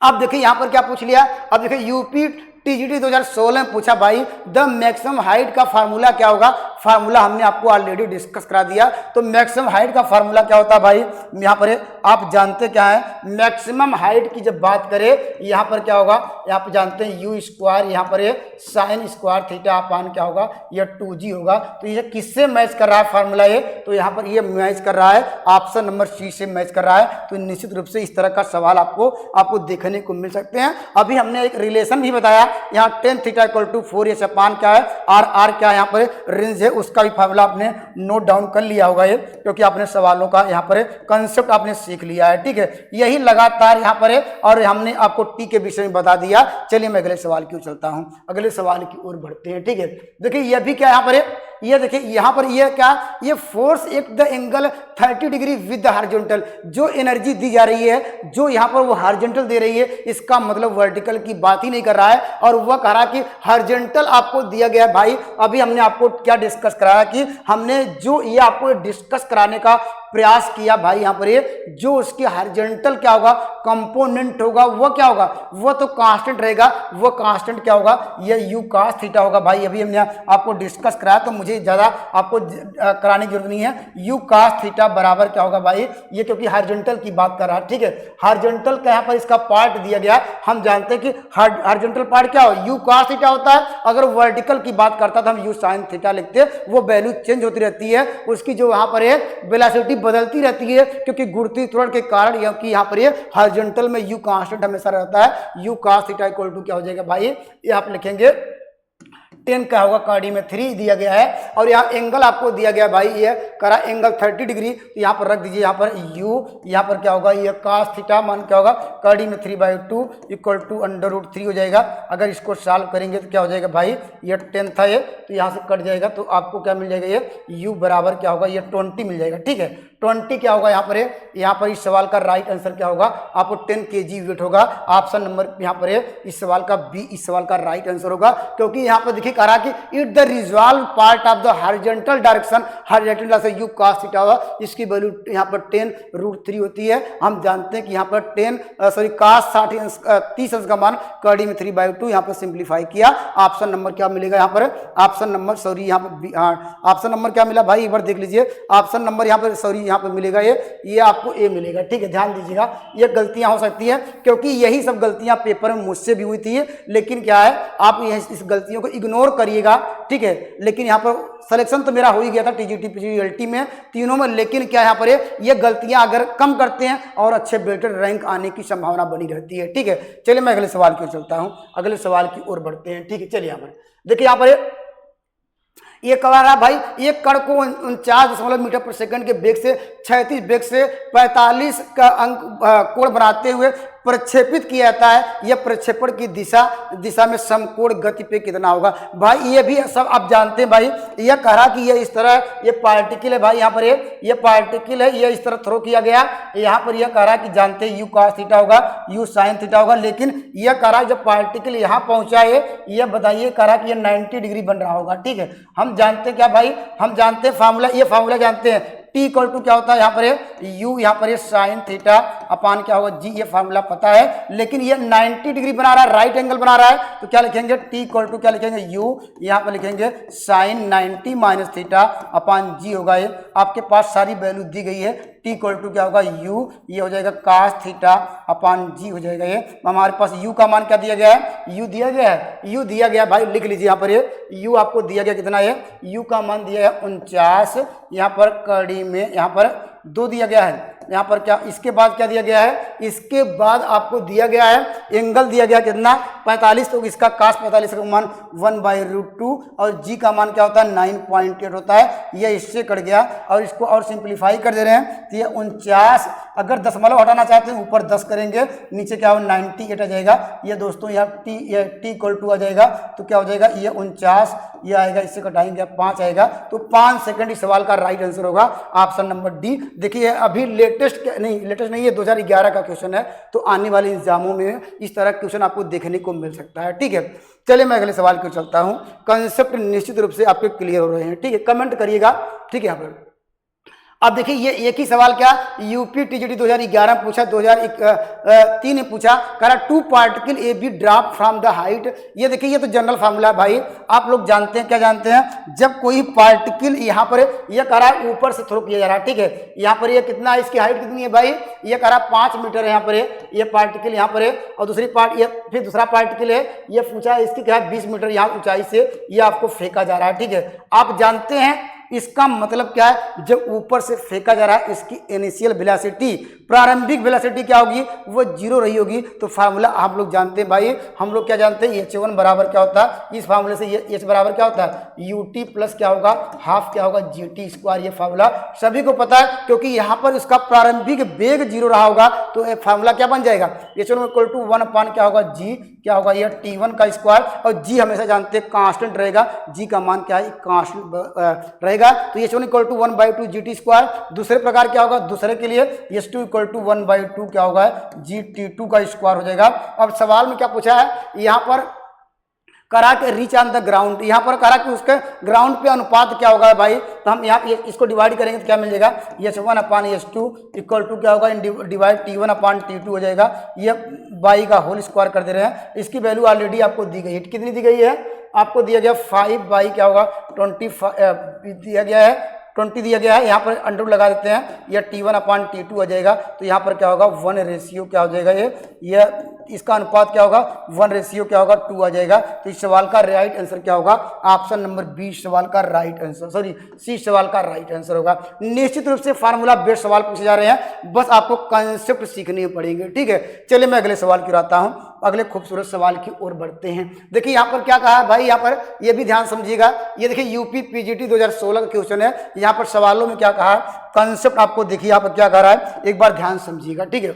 अब देखिए यहाँ पर क्या पूछ लिया, अब देखिए यूपी टीजीटी 2016 में पूछा भाई द मैक्सिमम हाइट का फार्मूला क्या होगा। फार्मूला हमने आपको ऑलरेडी डिस्कस करा दिया। तो मैक्सिमम हाइट का फार्मूला क्या होता है भाई, यहाँ पर आप जानते क्या है, मैक्सिमम हाइट की जब बात करें यहाँ पर क्या होगा, यहाँ पर जानते हैं यू स्क्वायर, यहाँ पर साइन स्क्वायर थीटा अपान क्या होगा, यह 2g होगा। तो ये किससे मैच कर रहा है फार्मूला ये, तो यहाँ पर ये मैच कर रहा है ऑप्शन नंबर सी से मैच कर रहा है। तो निश्चित रूप से इस तरह का सवाल आपको देखने को मिल सकते हैं। अभी हमने एक रिलेशन भी बताया, यहाँ tan theta equal to 4s upon क्या है r क्या है, यहाँ पर रेंज है, उसका भी फार्मूला आपने नोट डाउन कर लिया होगा ये, क्योंकि आपने सवालों का यहाँ पर कंसेप्ट आपने सीख लिया है, ठीक है। यही लगातार यहाँ पर है, और हमने आपको टी के विषय में बता दिया। चलिए मैं अगले सवाल की ओर चलता हूँ, अगले सवाल की ओर बढ़ते हैं, ठीक है। देखिए यह भी क्या यहाँ पर है, ये देखिए यहाँ पर ये क्या, ये force at the angle 30 degree with the horizontal, जो एनर्जी दी जा रही है, जो यहाँ पर वो हॉरिजॉन्टल दे रही है, इसका मतलब वर्टिकल की बात ही नहीं कर रहा है। और वह कह रहा कि हॉरिजॉन्टल आपको दिया गया है भाई। अभी हमने आपको क्या डिस्कस कराया कि हमने जो ये आपको डिस्कस कराने का प्रयास किया भाई, यहाँ पर ये जो उसकी हॉरिजॉन्टल क्या होगा कंपोनेंट होगा, वो क्या होगा, वो तो कांस्टेंट रहेगा। वो कांस्टेंट क्या होगा, ये यू कास थीटा होगा भाई। अभी हमने आपको डिस्कस कराया, तो मुझे ज़्यादा आपको कराने की जरूरत नहीं है। यू कास थीटा बराबर क्या होगा भाई, ये क्योंकि हॉरिजॉन्टल की बात कर रहा है, ठीक है। हॉरिजॉन्टल का यहाँ पर इसका पार्ट दिया गया, हम जानते हैं कि हॉरिजॉन्टल पार्ट क्या हो, यू कास थीटा होता है। अगर वर्टिकल की बात करता तो हम यू साइन थीटा लिखते, वो वैल्यू चेंज होती रहती है, उसकी जो यहाँ पर है वेलोसिटी बदलती रहती है, क्योंकि गुरुत्वाकर्षण के कारण कि यहाँ पर ये हॉरिजॉन्टल में यू कांस्टेंट हमेशा रहता है। U cos theta equal to क्या हो जाएगा भाई, ये आप लिखेंगे 10 क्या होगा कड़ी में 3 दिया गया है। और यहाँ एंगल आपको दिया गया भाई, ये करा एंगल 30 डिग्री, तो यहाँ पर रख दीजिए, यहाँ पर u, यहाँ पर क्या होगा ये cos थीटा मान क्या होगा कड़ी में 3/2 इक्वल टू √3 हो जाएगा। अगर इसको सॉल्व करेंगे तो क्या हो जाएगा भाई, ये 10 था ये, तो यहाँ से कट जाएगा, तो आपको क्या मिल जाएगा, ये u बराबर क्या होगा ये 20 मिल जाएगा। ठीक है, 20 क्या होगा यहाँ पर इस सवाल का राइट आंसर क्या होगा, आपको 10 kg वेट होगा। ऑप्शन नंबर यहाँ पर है इस सवाल का बी, इस सवाल का राइट आंसर होगा, क्योंकि यहाँ पर देखिए कह रहा कि it the resolve part of the horizontal direction, horizontal direction u cos theta होगा, इसकी वैल्यू यहाँ पर 10√3 होती है। हम जानते हैं कि यहाँ पर cos 30 अंश का मान कड़ी में 3/2, यहाँ पर सिंप्लीफाई किया। ऑप्शन नंबर क्या मिलेगा यहाँ पर, ऑप्शन नंबर यहाँ पर ऑप्शन नंबर क्या मिला भाई, एक बार देख लीजिए। ऑप्शन नंबर यहाँ पर यहाँ पर मिलेगा ये आपको ए मिलेगा। ठीक है, ध्यान दीजिएगा, ये गलतियां हो सकती है, क्योंकि यही सब गलतियां पेपर में मुझसे भी हुई थी, लेकिन क्या है आप इस गलतियों को इग्नोर करिएगा। ठीक है, लेकिन यहाँ पर सिलेक्शन तो मेरा हो ही गया था टीजीटी पीजीएलटी में तीनों में, लेकिन क्या यहाँ पर ये गलतियां अगर कम करते हैं और अच्छे बेटर रैंक आने की संभावना बनी रहती है। ठीक है, चलिए मैं अगले सवाल की ओर चलता हूँ, अगले सवाल की ओर बढ़ते हैं। ठीक है, चलिए यहाँ पर देखिए, यहाँ पर ये कह रहा है भाई एक कण को 49 मीटर पर सेकंड के वेग से 36 वेग से 45 का अंक कोण बनाते हुए प्रक्षेपित किया जाता है। यह प्रक्षेपण की दिशा में समकोण गति पे कितना होगा। भाई ये भी सब आप जानते हैं भाई, यह कह रहा कि ये इस तरह ये पार्टिकल है भाई, यहाँ पर ये पार्टिकल है, ये इस तरह थ्रो किया गया। यहाँ पर यह कह रहा कि जानते हैं u cos थीटा होगा, u sin थीटा होगा, लेकिन यह कह रहा जब पार्टिकल यहाँ पहुंचा है, यह बताइए कह रहा कि ये 90 डिग्री बन रहा होगा। ठीक है, हम जानते हैं क्या भाई, हम जानते हैं फार्मूला, ये फार्मूला जानते हैं, T इक्वल टू क्या होता है यहाँ पर u, यहाँ पर साइन थीटा अपान क्या होगा g, ये फार्मूला पता है, लेकिन ये 90 डिग्री बना रहा है, राइट एंगल बना रहा है, तो क्या लिखेंगे T इक्वल टू क्या लिखेंगे u, यहाँ पर लिखेंगे sine 90 minus theta upon g होगा। ये आपके पास सारी वैल्यू दी गई है। T इक्वल टू क्या होगा u, ये हो जाएगा cos थीटा अपान g हो जाएगा। ये हमारे पास u का मान क्या दिया गया है, u दिया गया है, u दिया गया भाई, लिख लीजिए यहाँ पर ये u आपको दिया गया कितना है, u का मान दिया है 49, यहाँ पर कड़ी में यहाँ पर 2 दिया गया है। यहाँ पर क्या इसके बाद क्या दिया गया है, इसके बाद आपको दिया गया है एंगल दिया गया कितना 45, तो इसका cos 45 का मान 1/√2 और g का मान क्या होता है 9.8 होता है। ये इससे कट गया और इसको और सिंप्लीफाई कर दे रहे हैं, तो ये 49, अगर दशमलव हटाना चाहते हैं ऊपर 10 करेंगे, नीचे क्या हो 98 आ जाएगा। ये दोस्तों यहाँ t इक्वल टू आ जाएगा, तो क्या हो जाएगा ये 49, ये आएगा, इससे कटाएंगे 5 आएगा, तो 5 सेकंड इस सवाल का राइट आंसर होगा ऑप्शन नंबर डी। देखिए अभी लेटेस्ट नहीं, ये 2011 का क्वेश्चन है, तो आने वाले एग्जामों में इस तरह क्वेश्चन आपको देखने को मिल सकता है। ठीक है, चलिए मैं अगले सवाल को चलता हूं। कंसेप्ट निश्चित रूप से आपके क्लियर हो रहे हैं। ठीक है, कमेंट करिएगा। ठीक है, यहाँ पर अब देखिए ये एक ही सवाल क्या यूपी टीजीटी 2011 में पूछा, 2003 में पूछा, कह रहा 2 particle A B drop from the height. ये देखिए ये तो जनरल फार्मूला है भाई, आप लोग जानते हैं, क्या जानते हैं, जब कोई पार्टिकल यहाँ पर ये कह रहा है ऊपर से थ्रो किया जा रहा है। ठीक है, यहाँ पर ये कितना है, इसकी हाइट कितनी है भाई, ये कह रहा 5 मीटर है, यहाँ पर ये पार्टिकल यहाँ पर है, और दूसरी फिर दूसरा पार्टिकल है, ये पूछा इसकी क्या है 20 मीटर यहाँ ऊंचाई से ये आपको फेंका जा रहा है। ठीक है, आप जानते हैं इसका मतलब क्या है, जब ऊपर से फेंका जा रहा है इसकी इनिशियल वेलोसिटी, प्रारंभिक वेलोसिटी क्या होगी, वो 0 रही होगी। तो फार्मूला आप लोग जानते हैं भाई, हम लोग क्या जानते हैं, h1 बराबर क्या होता है, इस फार्मूले से ये h बराबर क्या होता है ut प्लस क्या होगा हाफ क्या होगा gt स्क्वायर। ये फार्मूला सभी को पता है, क्योंकि यहाँ पर उसका प्रारंभिक वेग 0 रहा होगा, तो ये फार्मूला क्या बन जाएगा, h1 इक्वल टू 1 अपान क्या होगा g, क्या होगा ये t1 का स्क्वायर, और g हमेशा जानते हैं कांस्टेंट रहेगा, g का मान क्या है कांस्टेंट रहेगा, तो h1 equal to 1/2 gt square. दूसरे प्रकार क्या होगा, दूसरे के लिए h2 इक्वल टू 1/2 क्या होगा gt2 का स्क्वायर हो जाएगा। अब सवाल में क्या पूछा है, यहाँ पर करा के रीच ऑन द ग्राउंड, यहाँ पर करा कि उसके ग्राउंड पे अनुपात क्या होगा भाई, तो हम यहाँ इसको डिवाइड करेंगे तो क्या मिल जाएगा, h1 upon h2 equal to क्या होगा डिवाइड t1 अपान t2 हो जाएगा। ये बाई का होल स्क्वायर कर दे रहे हैं, इसकी वैल्यू ऑलरेडी आपको दी गई है, कितनी दी गई है, आपको दिया गया 5 क्या होगा 25 दिया गया है, 20 दिया गया है, यहाँ पर अंडर लगा देते हैं, यह t1 अपान t2 आ जाएगा, तो यहाँ पर क्या होगा 1 रेशियो क्या हो जाएगा, ये इसका अनुपात क्या होगा 1 क्या होगा 2 आ जाएगा। तो इस सवाल का राइट आंसर क्या होगा, ऑप्शन नंबर बी सवाल का राइट आंसर, सॉरी सी सवाल का राइट आंसर होगा। निश्चित रूप से फार्मूला बेस्ड सवाल पूछे जा रहे हैं, बस आपको कंसेप्ट सीखने पड़ेंगे, ठीक है। चलिए मैं अगले सवाल की ओर आता हूं, अगले खूबसूरत सवाल की ओर बढ़ते हैं। देखिए यहाँ पर क्या कहा है भाई, यहाँ पर ये भी ध्यान समझिएगा। ये देखिए यूपी पीजीटी 2016 का क्वेश्चन है। यहाँ पर सवालों में क्या कहा है, कंसेप्ट आपको देखिए यहाँ पर क्या कह रहा है, एक बार ध्यान समझिएगा, ठीक है।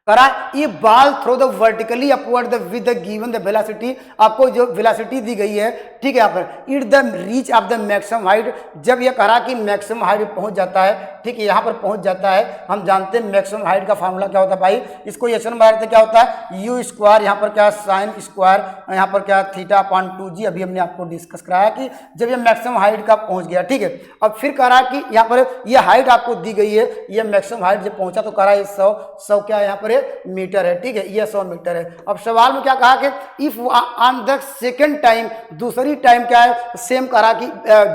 करा ये ball throw the vertically upward with the given the velocity, आपको जो वेलोसिटी दी गई है, ठीक है, यहाँ पर it the reach of the maximum height, जब ये करा कि मैक्सिमम हाइट पहुंच जाता है, ठीक है, यहाँ पर पहुंच जाता है। हम जानते हैं मैक्सिमम हाइट का फार्मूला क्या होता है भाई, इसको यशन मारते क्या होता है यू स्क्वायर, यहाँ पर क्या साइन स्क्वायर, यहाँ पर क्या θ/2g, अभी हमने आपको डिस्कस कराया कि जब ये मैक्सिमम हाइट का पहुंच गया, ठीक है। अब फिर करा कि यहाँ पर ये हाइट आपको दी गई है, ये मैक्सिमम हाइट जब पहुंचा तो करा 100 क्या यहाँ पर मीटर है, ठीक है, ये 100 मीटर है। अब सवाल में क्या कहा कि if on the second time, दूसरी टाइम क्या है, सेम करा कि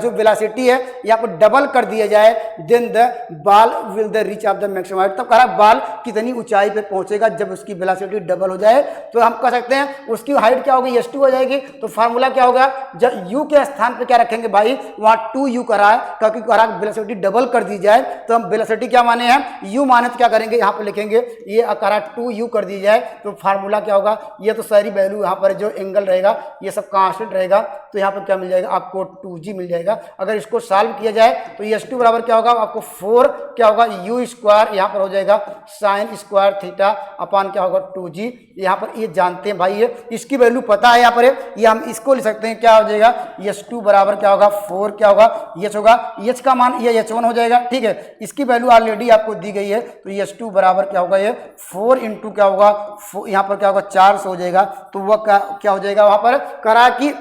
जो वेलोसिटी है यहाँ पर डबल कर दिया जाए, then the ball will the reach of the maximum height, तब कहा बॉल कितनी ऊंचाई पे पहुंचेगा जब उसकी वेलोसिटी डबल हो जाए, तो हम कह सकते हैं उसकी हाइट क्या होगी s2 हो जाएगी। तो फार्मूला क्या होगा, जब u के स्थान पे क्या रखेंगे भाई, वहां 2u करा है, क्योंकि करा वेलोसिटी डबल कर दी जाए, तो हम वेलोसिटी क्या माने हैं u माने, तो क्या करेंगे यहाँ पे लिखेंगे ये करा 2u कर दी जाए, तो फार्मूला क्या होगा, ये तो सारी वैल्यू यहाँ पर जो एंगल रहेगा ये सब कांस्टेंट रहेगा, तो यहाँ पर क्या मिल जाएगा आपको 2g मिल जाएगा। अगर इसको सॉल्व किया जाए तो s2 बराबर क्या होगा आपको 4 क्या होगा u स्क्वायर, यहाँ पर हो जाएगा साइन स्क्वायर थीटा अपान क्या होगा 2g। यहाँ पर ये जानते हैं भाई, ये इसकी वैल्यू पता है, यहाँ पर ये हम इसको लिख सकते हैं, क्या हो जाएगा s2 बराबर क्या होगा 4 क्या होगा h होगा, h का मान ये h1 हो जाएगा, ठीक है। इसकी वैल्यू ऑलरेडी आपको दी गई है, तो s2 बराबर क्या होगा ये 4 इंटू क्या होगा, यहाँ पर क्या होगा 400 हो जाएगा। तो वह क्या हो जाएगा, वहां पर करा कि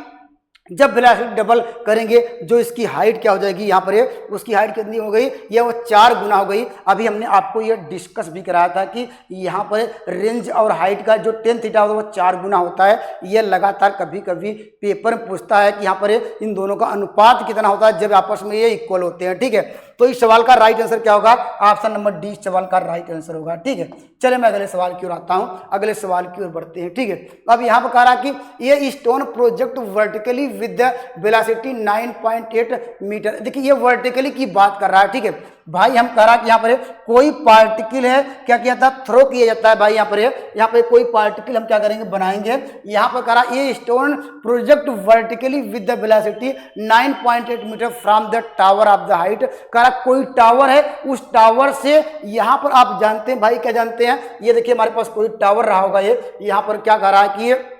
जब वेलोसिटी डबल करेंगे जो इसकी हाइट क्या हो जाएगी, यहाँ पर ये उसकी हाइट कितनी हो गई, ये वो 4 गुना हो गई। अभी हमने आपको ये डिस्कस भी कराया था कि यहाँ पर रेंज और हाइट का जो टेन थीटा होता है वो 4 गुना होता है। ये लगातार कभी कभी पेपर में पूछता है कि यहाँ पर इन दोनों का अनुपात कितना होता है जब आपस में ये इक्वल होते हैं, ठीक है। तो इस सवाल का राइट आंसर क्या होगा, ऑप्शन नंबर डी सवाल का राइट आंसर होगा, ठीक है। चले मैं अगले सवाल की ओर आता हूँ, अगले सवाल की ओर बढ़ते हैं, ठीक है। अब यहाँ पर कह रहा कि ये stone project vertically with the velocity 9.8 metre, देखिए ये वर्टिकली की बात कर रहा है, ठीक है भाई। हम कह रहा कि यहाँ पर कोई पार्टिकल है, क्या किया था थ्रो किया जाता है भाई, यहाँ पे कोई पार्टिकल हम क्या करेंगे बनाएंगे। यहाँ पर कह रहा ये stone project vertically with the velocity 9.8 metre from the tower of the height, कह रहा कोई टावर है, उस टावर से यहाँ पर आप जानते हैं भाई, क्या जानते हैं, ये देखिए हमारे पास कोई टावर रहा होगा, ये यहाँ पर क्या कह रहा है कि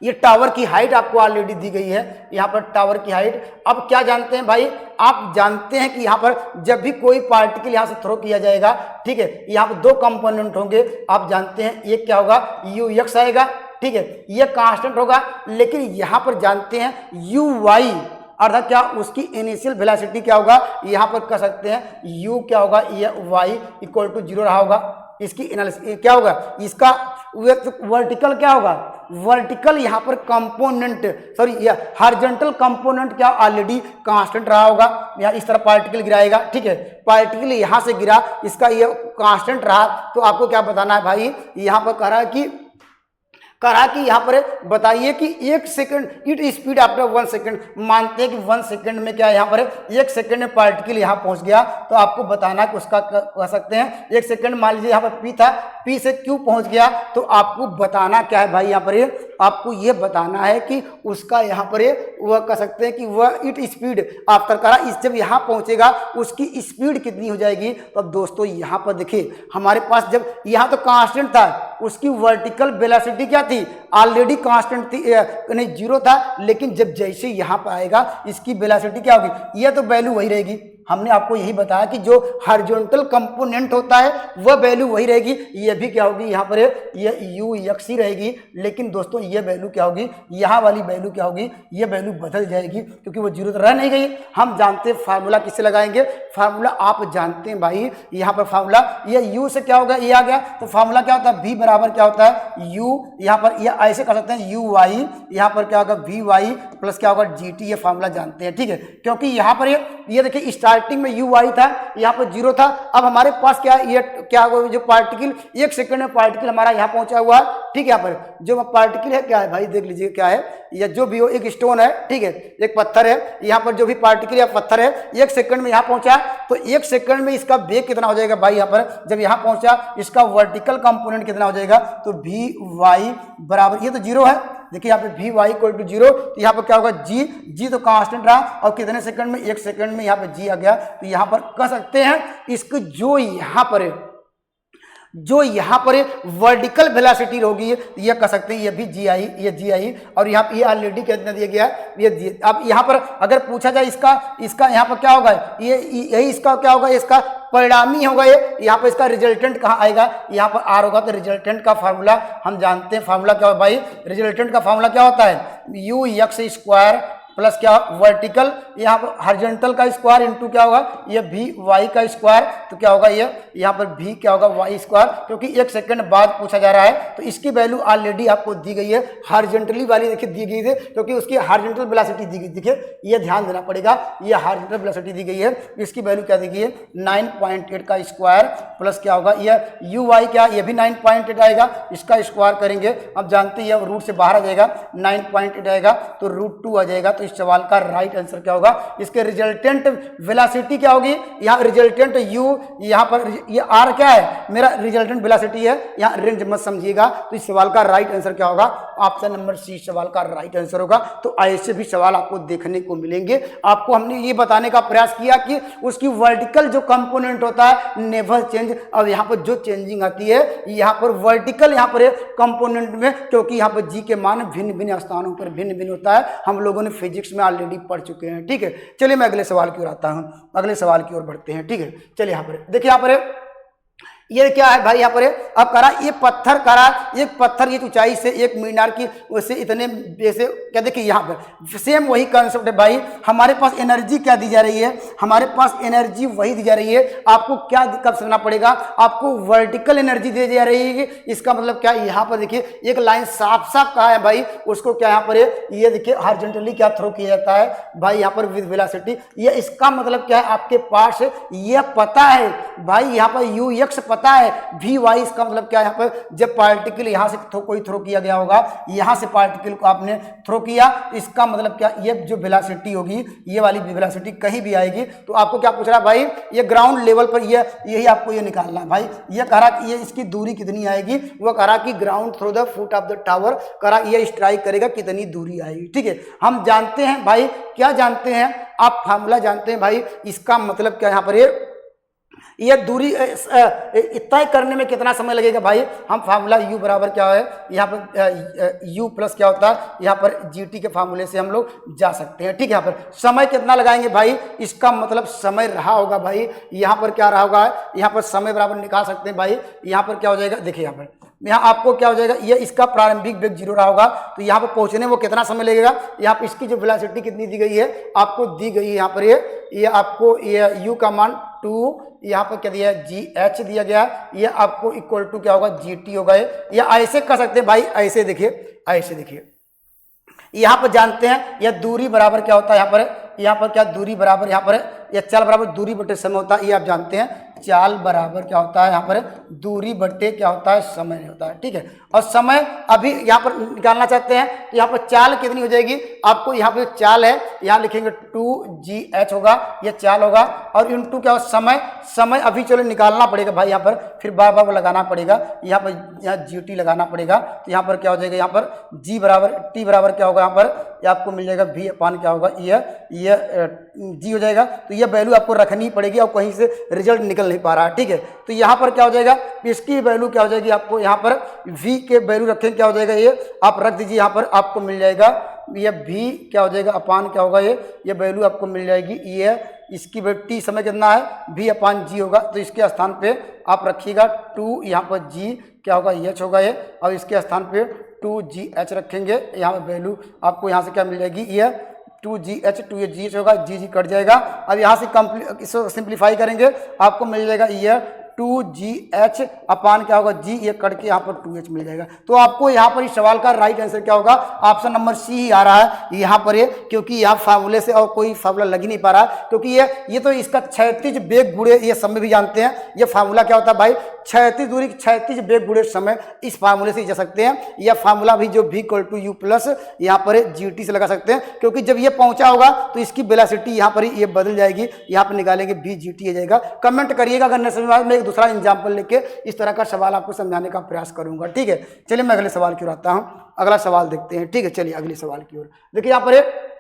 ये टावर की हाइट आपको ऑलरेडी दी गई है, यहाँ पर टावर की हाइट। अब क्या जानते हैं भाई, आप जानते हैं कि यहाँ पर जब भी कोई पार्टिकल यहाँ से थ्रो किया जाएगा, ठीक है, यहाँ पर 2 कंपोनेंट होंगे, आप जानते हैं एक क्या होगा ux आएगा, ठीक है, ये कांस्टेंट होगा। लेकिन यहाँ पर जानते हैं uy अर्थात क्या उसकी इनिशियल वेलोसिटी क्या होगा, यहाँ पर कह सकते हैं u क्या होगा ये y इक्वल टू 0 रहा होगा। इसकी एनालिसिस क्या होगा, इसका वर्टिकल क्या होगा, वर्टिकल यहाँ पर कंपोनेंट सॉरी ये हॉरिजॉन्टल कंपोनेंट क्या ऑलरेडी कांस्टेंट रहा होगा। यहाँ इस तरह पार्टिकल गिराएगा, ठीक है, पार्टिकल यहाँ से गिरा, इसका ये कांस्टेंट रहा, तो आपको क्या बताना है भाई, यहाँ पर कह रहा है कि यहाँ पर बताइए कि 1 second it speed after 1 second, मानते हैं कि 1 सेकंड में क्या यहाँ पर 1 सेकंड में पार्टिकल यहाँ पहुँच गया, तो आपको बताना है कि उसका कह सकते हैं 1 सेकंड मान लीजिए यहाँ पर पी था, पी से क्यू पहुँच गया, तो आपको बताना क्या है भाई, यहाँ पर आपको ये बताना है कि उसका यहाँ पर वह कह सकते हैं कि वह इट स्पीड आफ्टर करा इस जब यहाँ पहुँचेगा उसकी स्पीड कितनी हो जाएगी। तो अब दोस्तों यहाँ पर देखिए हमारे पास जब यहाँ तो कांस्टेंट था, उसकी वर्टिकल वेलोसिटी क्या थी ऑलरेडी कांस्टेंट थी, नहीं 0 था, लेकिन जब जैसे यहाँ पर आएगा इसकी वेलोसिटी क्या होगी, यह तो वैल्यू वही रहेगी। हमने आपको यही बताया कि जो हॉरिजॉन्टल कंपोनेंट होता है वह वैल्यू वही रहेगी, ये भी क्या होगी यहाँ पर ये ux ही रहेगी। लेकिन दोस्तों ये वैल्यू क्या होगी, यहाँ वाली वैल्यू क्या होगी, ये वैल्यू बदल जाएगी क्योंकि वो 0 तो रह नहीं गई। हम जानते हैं फार्मूला किससे लगाएंगे, फार्मूला आप जानते हैं भाई, यहाँ पर फार्मूला ये u से क्या होगा, ये आ गया, तो फार्मूला क्या होता है v बराबर क्या होता है u, यहाँ पर ये ऐसे कर सकते हैं uy, यहाँ पर क्या होगा vy प्लस क्या होगा gt, ये फार्मूला जानते हैं, ठीक है। क्योंकि यहाँ पर ये देखिए स्टार्टिंग में यू वाई था, यहाँ पर 0 था। अब हमारे पास क्या है, ये क्या हुआ, जो पार्टिकल 1 सेकंड में पार्टिकल हमारा यहाँ पहुंचा हुआ है, ठीक है। यहाँ पर जो पार्टिकल है क्या है भाई, देख लीजिए क्या है, या जो भी हो, एक स्टोन है, ठीक है, एक पत्थर है, यहाँ पर जो भी पार्टिकल या पत्थर है 1 सेकंड में यहाँ पहुंचा, तो 1 सेकंड में इसका वेग कितना हो जाएगा भाई, यहाँ पर जब यहाँ पहुंचा इसका वर्टिकल कंपोनेंट कितना हो जाएगा, तो वी वाई बराबर, ये तो 0 है, देखिए यहाँ पे वी वाई इक्वल टू 0, तो यहाँ पर क्या होगा, जी तो कांस्टेंट रहा, और कितने सेकंड में, 1 सेकंड में यहाँ पे जी आ गया। तो यहाँ पर कह सकते हैं इसको, जो यहाँ पर वर्टिकल वेलोसिटी होगी, ये कह सकते हैं ये भी जी आई, ये जी आई, और यहाँ पे ये ऑलरेडी कितना दिया गया है, ये जी। अब यहाँ पर अगर पूछा जाए इसका यहाँ पर क्या होगा, ये यही इसका क्या होगा, इसका परिणामी होगा ये, यहाँ पर इसका रिजल्टेंट कहाँ आएगा, यहाँ पर आर होगा। तो रिजल्टेंट का फार्मूला हम जानते हैं, फार्मूला क्या होगा भाई, रिजल्टेंट का फार्मूला क्या होता है, यू एक्स स्क्वायर प्लस क्या वर्टिकल, यहाँ पर हॉरिजॉन्टल का स्क्वायर इंटू क्या होगा, ये भी वाई का स्क्वायर, तो क्या होगा ये, यहाँ पर भी क्या होगा वाई स्क्वायर, क्योंकि 1 सेकंड बाद पूछा जा रहा है, तो इसकी वैल्यू ऑलरेडी आपको दी गई है, हॉरिजॉन्टली वाली देखिए दी गई थी, क्योंकि उसकी हॉरिजॉन्टल वेलोसिटी दी गई, देखिए ये ध्यान देना पड़ेगा, ये हॉरिजॉन्टल वेलोसिटी दी गई है, इसकी वैल्यू क्या दी गई है, 9.8 का स्क्वायर प्लस क्या होगा, ये यू वाई क्या, ये भी 9.8 आएगा, इसका स्क्वायर करेंगे, अब जानते हैं रूट से बाहर आ जाएगा, 9.8 आएगा तो √2 आ जाएगा। तो इस सवाल का राइट आंसर क्या होगा, इसके रिजल्टेंट वेलोसिटी क्या होगी, यहाँ रिजल्टेंट यू, यहाँ पर ये आर क्या है, मेरा रिजल्टेंट वेलोसिटी है, यहाँ रेंज मत समझिएगा। तो इस सवाल का राइट आंसर क्या होगा, ऑप्शन नंबर सी सवाल का राइट आंसर होगा। तो ऐसे भी सवाल आपको देखने को मिलेंगे। आपको हमने ये बताने का प्रयास किया कि उसकी वर्टिकल जो कंपोनेंट होता है नेवर चेंज, और यहाँ पर जो चेंजिंग आती है यहाँ पर वर्टिकल यहाँ पर कंपोनेंट में, क्योंकि यहाँ पर जी के मान भिन्न भिन्न स्थानों पर भिन्न भिन्न होता है, हम लोगों ने फिजिक्स में ऑलरेडी पढ़ चुके हैं, ठीक है। चलिए मैं अगले सवाल की ओर आता हूं, अगले सवाल की ओर बढ़ते हैं, ठीक है। चलिए यहाँ पर देखिए, यहाँ पर ये क्या है भाई, यहाँ पर अब करा ये पत्थर, करा एक पत्थर की ऊंचाई से एक मीनार की वैसे इतने जैसे क्या, देखिए यहाँ पर सेम वही कंसेप्ट है भाई। हमारे पास एनर्जी क्या दी जा रही है, हमारे पास एनर्जी वही दी जा रही है। आपको क्या कब समझना पड़ेगा, आपको वर्टिकल एनर्जी दी जा रही है। इसका मतलब क्या, यहाँ पर देखिए एक लाइन साफ साफ कहा है भाई, उसको क्या यहाँ पर ये देखिए हॉरिजॉन्टली क्या थ्रो किया जाता है भाई, यहाँ पर विद वेलोसिटी। ये इसका मतलब क्या है, आपके पास ये पता है भाई, यहाँ पर यू एक्स पता है, वी वाई इसका मतलब क्या है, यहाँ पर जब पार्टिकल यहाँ से कोई थ्रो किया गया होगा, यहाँ से पार्टिकल को आपने थ्रो किया, इसका मतलब क्या, ये जो वेलोसिटी होगी, ये वाली वेलोसिटी कहीं भी आएगी। तो आपको क्या पूछ रहा है भाई, ये ग्राउंड लेवल पर ये यही आपको ये निकालना है भाई। ये कह रहा कि ये इसकी दूरी कितनी आएगी, वो कह रहा कि ground through the foot of the tower, कह रहा ये स्ट्राइक करेगा कितनी दूरी आएगी, ठीक है। हम जानते हैं भाई, क्या जानते हैं आप, फार्मूला जानते हैं भाई, इसका मतलब क्या, यहाँ पर ये दूरी तय करने में कितना समय लगेगा भाई, हम फार्मूला u बराबर क्या है, यहाँ पर u प्लस क्या होता है, यहाँ पर gt के फार्मूले से हम लोग जा सकते हैं, ठीक है। यहाँ पर समय कितना लगाएंगे भाई, इसका मतलब समय रहा होगा भाई, यहाँ पर क्या रहा होगा, यहाँ पर समय बराबर निकाल सकते हैं भाई। यहाँ पर क्या हो जाएगा, देखिए यहाँ आपको क्या हो जाएगा, ये इसका प्रारंभिक वेग 0 रहा होगा, तो यहाँ पर पहुँचने वो कितना समय लगेगा। यहाँ पर इसकी जो वेलोसिटी कितनी दी गई है, आपको दी गई है यहाँ पर ये आपको ये u का मान 2, यहाँ पर क्या दिया है जी एच दिया गया, ये आपको इक्वल टू क्या होगा जी टी होगा। ये ऐसे कर सकते हैं भाई, ऐसे देखिए, ऐसे देखिए, यहाँ पर जानते हैं यह दूरी बराबर क्या होता है, यहाँ पर क्या दूरी बराबर, यहाँ पर यह चाल बराबर दूरी बटे समय होता है, ये आप जानते हैं। चाल बराबर क्या होता है, यहाँ पर दूरी बटे क्या होता है, समय होता है, ठीक है। और समय अभी यहाँ पर निकालना चाहते हैं, तो यहाँ पर चाल कितनी हो जाएगी, आपको यहाँ पे चाल है, यहाँ लिखेंगे 2gh होगा, ये चाल होगा, और इनटू क्या हो समय, समय अभी चलो निकालना पड़ेगा भाई, यहाँ पर फिर बार बार लगाना पड़ेगा, यहाँ पर यहाँ gt लगाना पड़ेगा। तो यहाँ पर क्या हो जाएगा, यहाँ पर g बराबर t बराबर क्या होगा, यहाँ पर ये आपको मिल जाएगा v अपान क्या होगा, ये g हो जाएगा। तो ये वैल्यू आपको रखनी पड़ेगी, और कहीं से रिजल्ट निकल नहीं पा रहा है, ठीक है। तो यहाँ पर क्या हो जाएगा, इसकी वैल्यू क्या हो जाएगी, आपको यहाँ पर v के वैल्यू रखें, क्या हो जाएगा, ये आप रख दीजिए, यहाँ पर आपको मिल जाएगा ये v क्या हो जाएगा अपान क्या होगा, ये वैल्यू आपको मिल जाएगी, ये इसकी t समय कितना है v अपान g होगा। तो इसके स्थान पे आप रखिएगा 2, यहाँ पर g क्या होगा h होगा ये, और इसके स्थान पे 2gh रखेंगे। यहाँ पर वैल्यू आपको यहाँ से क्या मिल जाएगी, ये 2gh 2gh होगा, g कट जाएगा। अब यहाँ से इसको सिंप्लीफाई करेंगे, आपको मिल जाएगा ये 2GH अपान क्या होगा G, ये कट के यहाँ पर 2H मिल जाएगा। तो आपको यहाँ पर इस सवाल का राइट आंसर क्या होगा, ऑप्शन नंबर सी ही आ रहा है यहाँ पर ये, क्योंकि यहाँ फार्मूले से और कोई फार्मूला लग ही नहीं पा रहा, क्योंकि ये तो इसका क्षैतिज बेग गुणे, ये सब में भी जानते हैं ये फार्मूला क्या होता है भाई, क्षैतिज दूरी क्षैतिज बेग गुणे समय, इस फार्मूले से जा सकते हैं। यह फार्मूला भी जो V = U प्लस यहाँ पर GT से लगा सकते हैं, क्योंकि जब ये पहुंचा होगा तो इसकी वेलोसिटी यहाँ पर ये बदल जाएगी, यहाँ पर निकालेंगे VGT आ जाएगा। कमेंट करिएगा अगर नहीं समझ में आए, मैं एक दूसरा एग्जाम्पल लेके इस तरह का सवाल आपको समझाने का प्रयास करूंगा। ठीक है, चलिए मैं अगले सवाल की ओर आता हूँ, अगला सवाल देखते हैं। ठीक है, चलिए अगले सवाल की ओर देखिए यहाँ पर।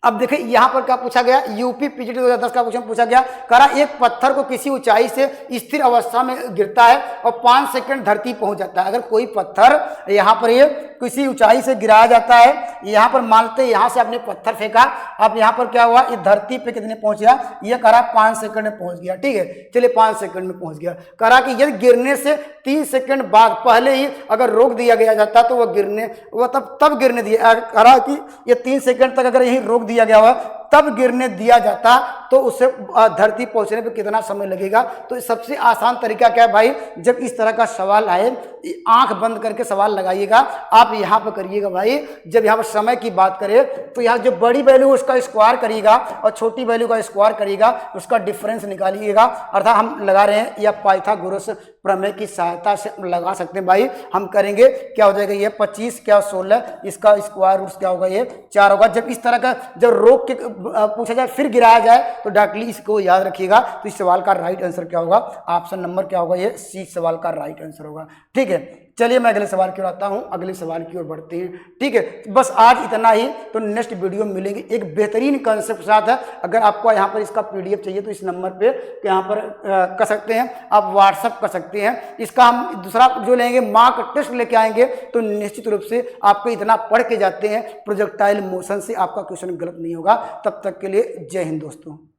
अब देखिए यहाँ पर क्या पूछा गया, यूपी PGT 2010 का क्वेश्चन पूछा गया, करा एक पत्थर को किसी ऊंचाई से स्थिर अवस्था में गिरता है और 5 सेकंड धरती पहुंच जाता है। अगर कोई पत्थर यहाँ पर ये किसी ऊंचाई से गिराया जाता है, यहाँ पर मानते यहाँ से आपने पत्थर फेंका, अब यहाँ पर क्या हुआ, ये धरती पे कितने पहुंच गया, ये करा 5 सेकंड में पहुंच गया। ठीक है, चलिए 5 सेकंड में पहुंच गया। करा कि यदि गिरने से 3 सेकंड बाद पहले ही अगर रोक दिया गया जाता तो वह तब गिरने दिया, करा कि ये 3 सेकंड तक अगर यही रोक दिया गया हुआ तब गिरने दिया जाता तो उसे धरती पहुंचने पे कितना समय लगेगा। तो सबसे आसान तरीका क्या है भाई, जब इस तरह का सवाल आए आंख बंद करके सवाल लगाइएगा, आप यहाँ पर करिएगा भाई। जब यहाँ पर समय की बात करें तो यहाँ जो बड़ी वैल्यू उसका स्क्वायर करिएगा और छोटी वैल्यू का स्क्वायर करिएगा, उसका डिफरेंस निकालिएगा। अर्थात हम लगा रहे हैं या पाइथागोरस प्रमेय की सहायता से लगा सकते हैं भाई। हम करेंगे क्या हो जाएगा, ये 25 क्या 16, इसका स्क्वायर रूट क्या होगा, ये 4 होगा। जब इस तरह का जब रोक के पूछा जाए फिर गिराया जाए तो डायरेक्टली इसको याद रखिएगा। तो इस सवाल का राइट आंसर क्या होगा, ऑप्शन नंबर क्या होगा, ये सी सवाल का राइट आंसर होगा। ठीक है, चलिए मैं अगले सवाल की ओर आता हूं, अगले सवाल की ओर बढ़ते हैं। ठीक है, बस आज इतना ही, तो नेक्स्ट वीडियो में मिलेंगे एक बेहतरीन कंसेप्ट के साथ है। अगर आपको यहाँ पर इसका PDF चाहिए तो इस नंबर पे यहाँ पर कर सकते हैं, आप व्हाट्सअप कर सकते हैं। इसका हम दूसरा जो लेंगे मार्क टेस्ट लेके आएंगे, तो निश्चित रूप से आपको इतना पढ़ के जाते हैं प्रोजेक्टाइल मोशन से आपका क्वेश्चन गलत नहीं होगा। तब तक के लिए जय हिंद दोस्तों।